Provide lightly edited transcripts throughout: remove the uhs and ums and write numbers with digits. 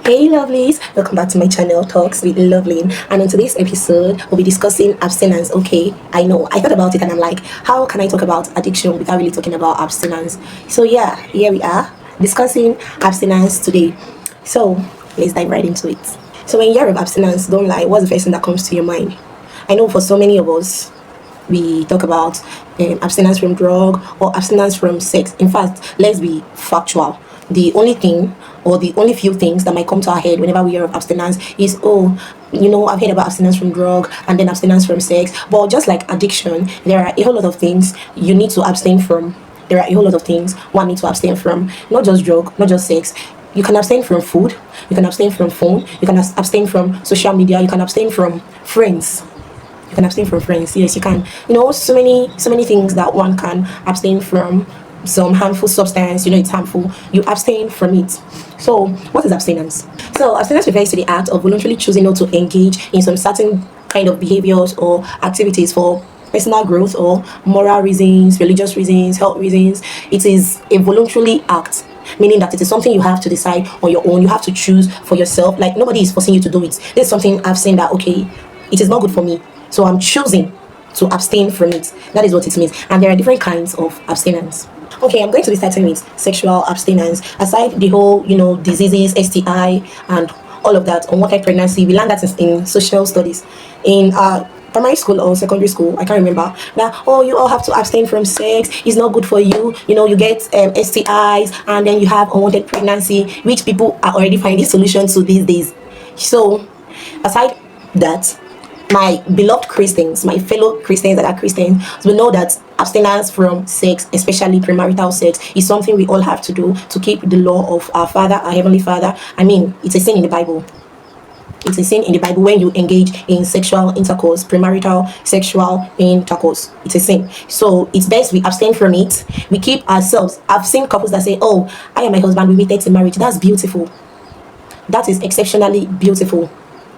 Hey lovelies, welcome back to my channel Talks with Loveline, and in today's episode we'll be discussing abstinence. Okay, I know I thought about it and I'm like, how can I talk about addiction without really talking about abstinence? So yeah, here we are discussing abstinence today. So let's dive right into it. So when you hear of abstinence, don't lie, what's the first thing that comes to your mind? I know for so many of us we talk about abstinence from drug or abstinence from sex. In fact, let's be factual. The only thing or the only few things that might come to our head whenever we hear of abstinence is, oh, I've heard about abstinence from drug and then abstinence from sex. But just like addiction, there are a whole lot of things you need to abstain from. There are a whole lot of things one needs to abstain from. Not just drug, not just sex. You can abstain from food, you can abstain from phone, you can abstain from social media, you can abstain from friends. You can abstain from friends. Yes, you can. So many things that one can abstain from. Some harmful substance, it's harmful, you abstain from it. So what is abstinence? So abstinence refers to the act of voluntarily choosing not to engage in some certain kind of behaviors or activities for personal growth or moral reasons, religious reasons, health reasons. It is a voluntary act, meaning that it is something you have to decide on your own. You have to choose for yourself. Like, nobody is forcing you to do it. This is something I've seen that, okay, it is not good for me, so I'm choosing to abstain from it. That is what it means. And there are different kinds of abstinence. Okay, I'm going to be starting with sexual abstinence. Aside the whole, diseases, STI, and all of that, unwanted pregnancy, we learned that in social studies. In primary school or secondary school, I can't remember, that, oh, you all have to abstain from sex, it's not good for you, you get STIs, and then you have unwanted pregnancy, which people are already finding solutions to these days. So, aside that, my beloved Christians, my fellow Christians that are Christians, will know that abstinence from sex, especially premarital sex, is something we all have to do to keep the law of our Father, our Heavenly Father. I mean, it's a sin in the Bible. It's a sin in the Bible when you engage in sexual intercourse, premarital sexual intercourse. It's a sin. So it's best we abstain from it. We keep ourselves. I've seen couples that say, oh, I and my husband, we waited till marriage. That's beautiful. That is exceptionally beautiful.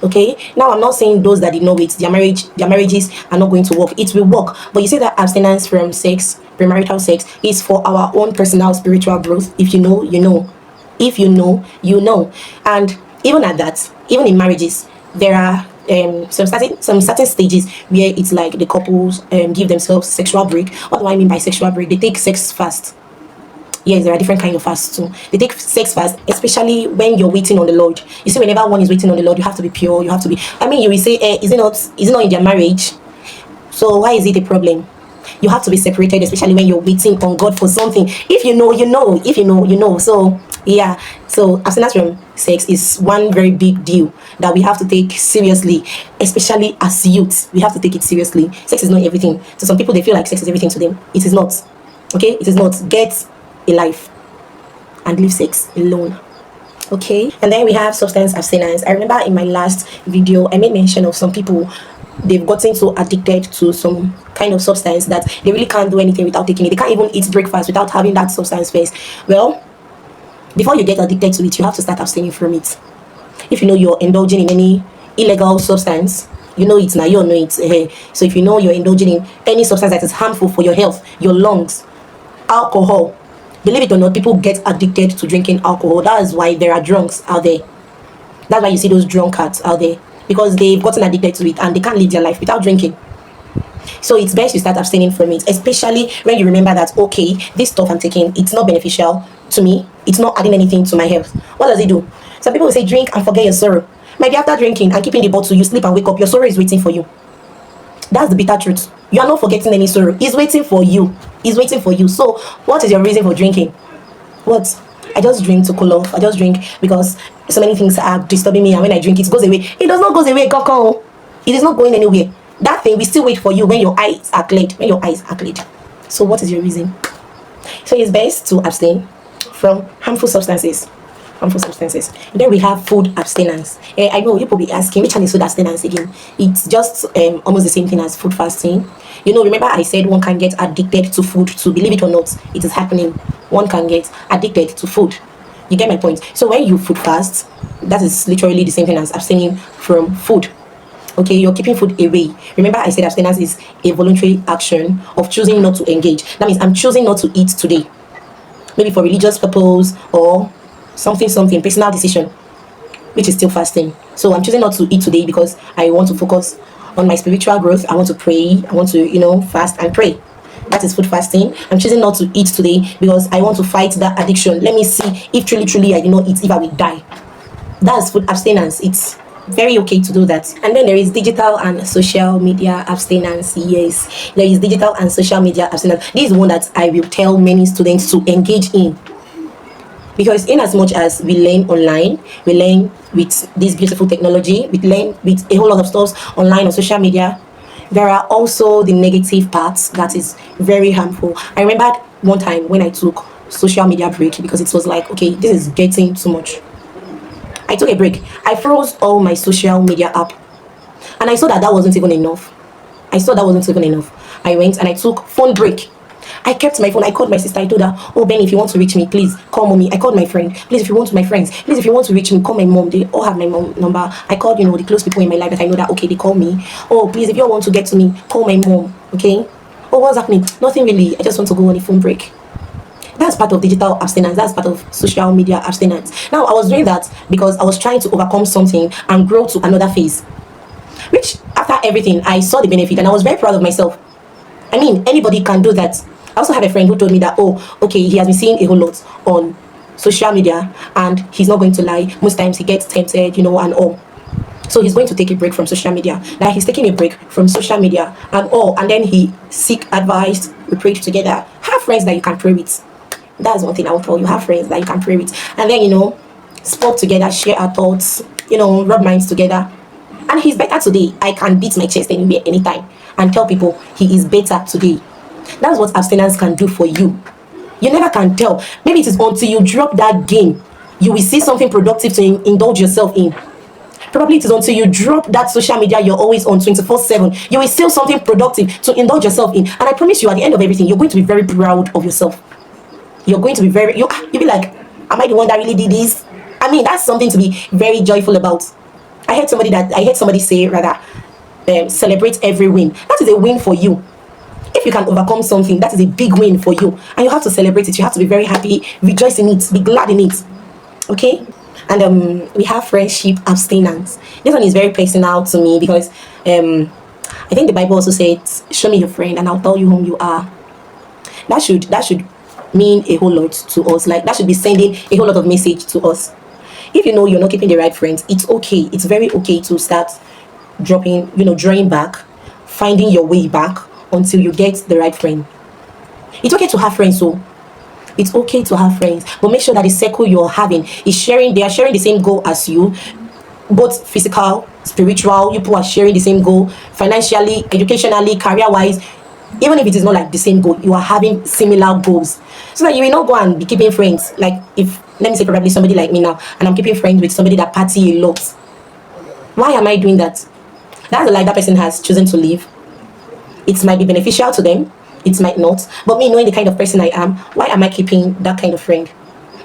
Okay, now I'm not saying those that did not wait, their marriages are not going to work. It will work, but you say that abstinence from sex, premarital sex, is for our own personal spiritual growth. If you know, you know. If you know, you know. And even at that, even in marriages, there are some certain stages where it's like the couples give themselves sexual break. What do I mean by sexual break? They take sex fast. Yes, there are different kinds of fasts too. They take sex fast, especially when you're waiting on the Lord. You see, whenever one is waiting on the Lord, you have to be pure. You have to be. I mean, you will say, is it not in their marriage? So why is it a problem? You have to be separated, especially when you're waiting on God for something. If you know, you know. If you know, you know. So yeah. So abstinence from sex is one very big deal that we have to take seriously, especially as youth. We have to take it seriously. Sex is not everything. So some people, they feel like sex is everything to them. It is not. Okay, it is not. Get a life and leave sex alone. Okay, and then we have substance abstinence. I remember in my last video I made mention of some people, they've gotten so addicted to some kind of substance that they really can't do anything without taking it. They can't even eat breakfast without having that substance first. Well, before you get addicted to it, you have to start abstaining from it. If you know you're indulging in any illegal substance, you know it now, you know it. So if you know you're indulging in any substance that is harmful for your health, your lungs, alcohol, believe it or not, people get addicted to drinking alcohol. That is why there are drunks out there. That's why you see those drunkards out there, because they've gotten addicted to it and they can't live their life without drinking. So it's best you start abstaining from it, especially when you remember that, okay, this stuff I'm taking, it's not beneficial to me. It's not adding anything to my health. What does it do? Some people will say, drink and forget your sorrow. Maybe after drinking and keeping the bottle, you sleep and wake up, your sorrow is waiting for you. That's the bitter truth. You are not forgetting any sorrow. It's waiting for you. It's waiting for you. So what is your reason for drinking? What? I just drink to cool off. I just drink because so many things are disturbing me, and when I drink, it goes away. It does not go away, Coco. It is not going anywhere. That thing will still wait for you when your eyes are cleared. When your eyes are cleared. So what is your reason? So it's best to abstain from harmful substances. Then we have food abstinence. I know people be asking, which one is food abstinence again? It's just almost the same thing as food fasting. Remember I said one can get addicted to food. To believe it or not, it is happening. One can get addicted to food. You get my point? So when you food fast, that is literally the same thing as abstaining from food. Okay, you're keeping food away. Remember I said abstinence is a voluntary action of choosing not to engage. That means I'm choosing not to eat today, maybe for religious purpose or something, personal decision. which is still fasting. So I'm choosing not to eat today because I want to focus on my spiritual growth. I want to pray. I want to, fast and pray. That is food fasting. I'm choosing not to eat today because I want to fight that addiction. Let me see if truly I did not eat, if I will die. That's food abstinence. It's very okay to do that. And then there is digital and social media abstinence. Yes, there is digital and social media abstinence. This is one that I will tell many students to engage in, because in as much as we learn online, we learn with this beautiful technology, we learn with a whole lot of stuff online on social media, there are also the negative parts that is very harmful. I remember one time when I took social media break because it was like, okay, this is getting too much. I took a break. I froze all my social media app, and I saw that wasn't even enough. I went and I took phone break. I kept my phone. I called my sister. I told her, oh, Benny, if you want to reach me, please call mommy. I called my friend. Please, if you want to my friends, please, if you want to reach me, call my mom. They all have my mom number. I called, the close people in my life that I know that, okay, they call me. Oh, please, if you want to get to me, call my mom. Okay. Oh, what's happening? Nothing really. I just want to go on a phone break. That's part of digital abstinence. That's part of social media abstinence. Now, I was doing that because I was trying to overcome something and grow to another phase, which after everything, I saw the benefit and I was very proud of myself. I mean, anybody can do that. I also have a friend who told me that, oh, okay, he has been seeing a whole lot on social media and he's not going to lie. Most times he gets tempted, and all. So he's going to take a break from social media. Now he's taking a break from social media and all. And then he seek advice. We pray together. Have friends that you can pray with. That's one thing I will tell you. Have friends that you can pray with. And then, spoke together, share our thoughts, rub minds together. And he's better today. I can beat my chest anywhere, anytime, and tell people he is better today. That's what abstinence can do for you. You never can tell. Maybe it is until you drop that game, you will see something productive to indulge yourself in. Probably it is until you drop that social media you're always on 24/7, you will see something productive to indulge yourself in. And I promise you, at the end of everything, you're going to be very proud of yourself. You're going to be you'll be like, am I the one that really did this? I mean, that's something to be very joyful about. I heard somebody say, rather, celebrate every win. That is a win for you. If you can overcome something, that is a big win for you, and you have to celebrate it. You have to be very happy, rejoice in it, be glad in it. Okay. And we have friendship abstinence. This one is very personal to me because I think the Bible also says, show me your friend and I'll tell you whom you are. That should mean a whole lot to us. Like, that should be sending a whole lot of message to us. If you know you're not keeping the right friends, it's okay. It's very okay to start drawing back, finding your way back until you get the right friend. It's okay to have friends, so it's okay to have friends, but make sure that the circle you're having is they are sharing the same goal as you, both physical, spiritual. You people are sharing the same goal, financially, educationally, career-wise. Even if it is not like the same goal, you are having similar goals, so that you will not go and be keeping friends. Like, if, let me say, probably somebody like me now, and I'm keeping friends with somebody that party a lot. Why am I doing that? That's the life that person has chosen to live. It might be beneficial to them, it might not. But me, knowing the kind of person I am, why am I keeping that kind of friend?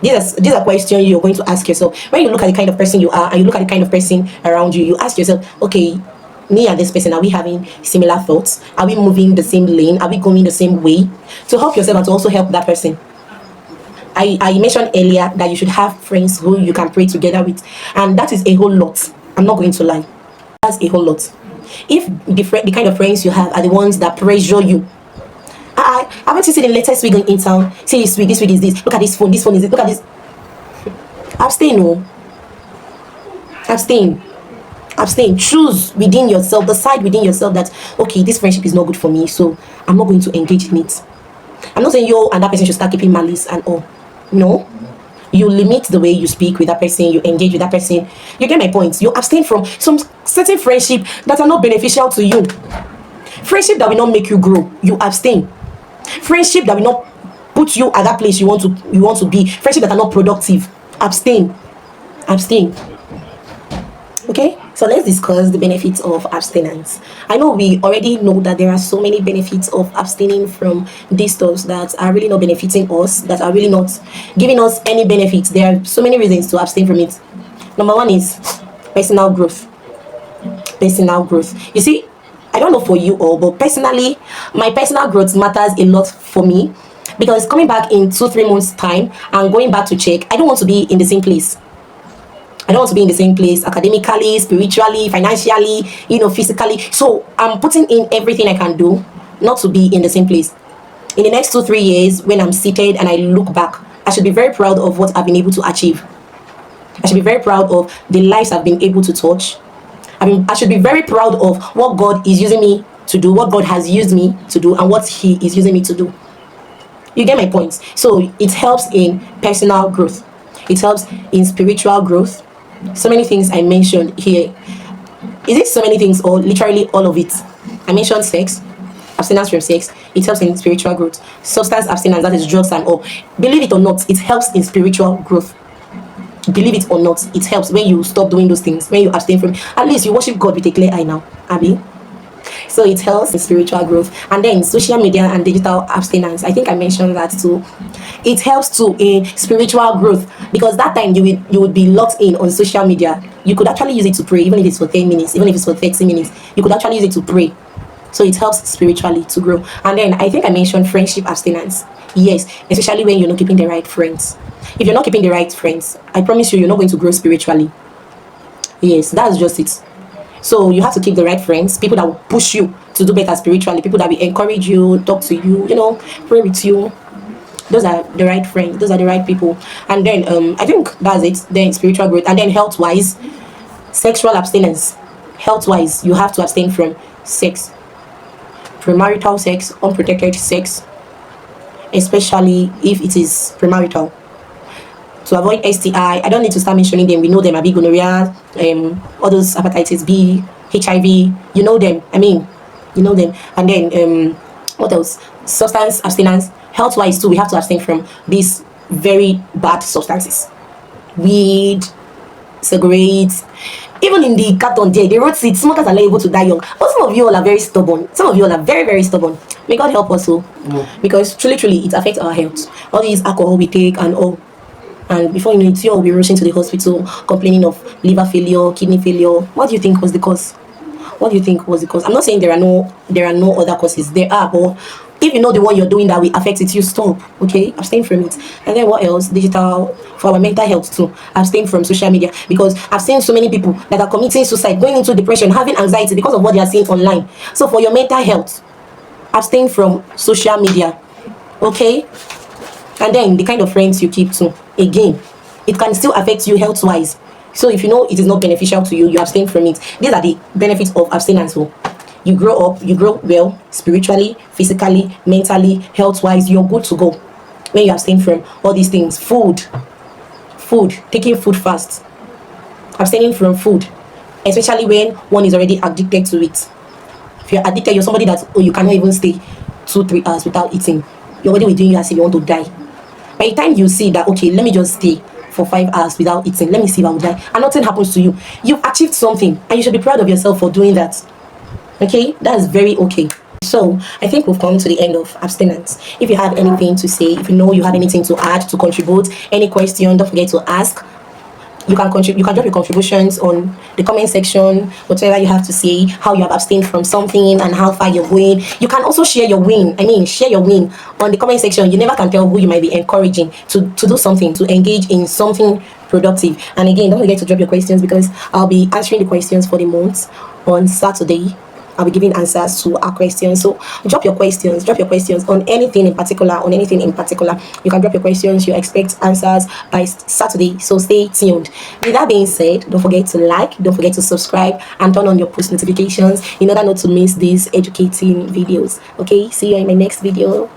These are questions you're going to ask yourself. When you look at the kind of person you are and you look at the kind of person around you, you ask yourself, okay, me and this person, are we having similar thoughts? Are we moving the same lane? Are we going the same way? To help yourself and to also help that person. I mentioned earlier that you should have friends who you can pray together with, and that is a whole lot. I'm not going to lie. That's a whole lot. If the kind of friends you have are the ones that pressure you, haven't you seen the latest wig in town? See, this wig is this. Look at this phone is it. Look at this. Abstain, no. Abstain. Choose within yourself. Decide within yourself that, okay, this friendship is not good for me, so I'm not going to engage in it. I'm not saying you and that person should start keeping malice and all. No. You limit the way you speak with that person, you engage with that person. You get my point. You abstain from some certain friendship that are not beneficial to you. Friendship that will not make you grow, you abstain. Friendship that will not put you at that place you want to be. Friendship that are not productive, abstain. Okay, so let's discuss the benefits of abstinence. I know we already know that there are so many benefits of abstaining from these stuffs that are really not benefiting us, that are really not giving us any benefits. There are so many reasons to abstain from it. Number one is personal growth. You see, I don't know for you all, but personally, my personal growth matters a lot for me, because coming back in 2-3 months time and going back to check, I don't want to be in the same place. I don't want to be in the same place academically, spiritually, financially, physically. So I'm putting in everything I can do not to be in the same place. In the next 2-3 years, when I'm seated and I look back, I should be very proud of what I've been able to achieve. I should be very proud of the lives I've been able to touch. I should be very proud of what God is using me to do, what God has used me to do, and what He is using me to do. You get my point? So it helps in personal growth. It helps in spiritual growth. So many things I mentioned here. Is it so many things or literally all of it? I mentioned sex, abstinence from sex. It helps in spiritual growth. Substance abstinence, that is drugs and all. Believe it or not, it helps in spiritual growth. Believe it or not, it helps when you stop doing those things, when you abstain from. At least you worship God with a clear eye now, Abby. So it helps in spiritual growth. And then social media and digital abstinence, I think I mentioned that too. It helps too in spiritual growth, because that time you would be locked in on social media. You could actually use it to pray, even if it's for 10 minutes, even if it's for 30 minutes. You could actually use it to pray. So it helps spiritually to grow. And then I think I mentioned friendship abstinence. Yes, especially when you're not keeping the right friends. If you're not keeping the right friends, I promise you're not going to grow spiritually. Yes, that's just it. So you have to keep the right friends, people that will push you to do better spiritually, people that will encourage you, talk to you, pray with you. Those are the right friends. Those are the right people. And then I think that's it. Then spiritual growth. And then health-wise, sexual abstinence. Health-wise, you have to abstain from sex. Premarital sex, unprotected sex, especially if it is premarital. To avoid STI, I don't need to start mentioning them. We know them: gonorrhea, all those hepatitis B, HIV. You know them. You know them. And then what else? Substance abstinence. Health-wise too, we have to abstain from these very bad substances: weed, cigarettes. Even in the carton there, they wrote it, smokers are liable to die young. But some of you all are very stubborn. Some of you all are very, very stubborn. May God help us all. Because truly, it affects our health. All these alcohol we take and all. And before you know it, you will be rushing to the hospital complaining of liver failure, kidney failure. What do you think was the cause? What do you think was the cause? I'm not saying there are no other causes. There are, but if you know the one you're doing that will affect it, you stop. Okay, abstain from it. And then what else? Digital, for our mental health too. Abstain from social media, because I've seen so many people that are committing suicide, going into depression, having anxiety because of what they are seeing online. So for your mental health, abstain from social media. Okay. And then the kind of friends you keep too. Again, it can still affect you health-wise. So if you know it is not beneficial to you, you abstain from it. These are the benefits of abstinence. You grow up, you grow well, spiritually, physically, mentally, health-wise. You're good to go when you abstain from all these things. Food, taking food fast, abstaining from food, especially when one is already addicted to it. If you're addicted, you're somebody that you cannot even stay 2-3 hours without eating. Your body will do you as if you want to die. By the time you see that, okay, let me just stay for 5 hours without eating, let me see if I will die, and nothing happens to you, you've achieved something, and you should be proud of yourself for doing that. Okay, that's very okay. So I think we've come to the end of abstinence. If you have anything to say, if you know you have anything to add, to contribute, any question, don't forget to ask. You can drop your contributions on the comment section, whatever you have to say, how you have abstained from something and how far you're going. You can also share your win. Share your win on the comment section. You never can tell who you might be encouraging to do something, to engage in something productive. And again, don't forget to drop your questions, because I'll be answering the questions for the month on Saturday. I'll be giving answers to our questions. So drop your questions on anything in particular, You can drop your questions. You expect answers by Saturday. So stay tuned. With that being said, don't forget to like, don't forget to subscribe, and turn on your post notifications in order not to miss these educating videos. Okay, see you in my next video.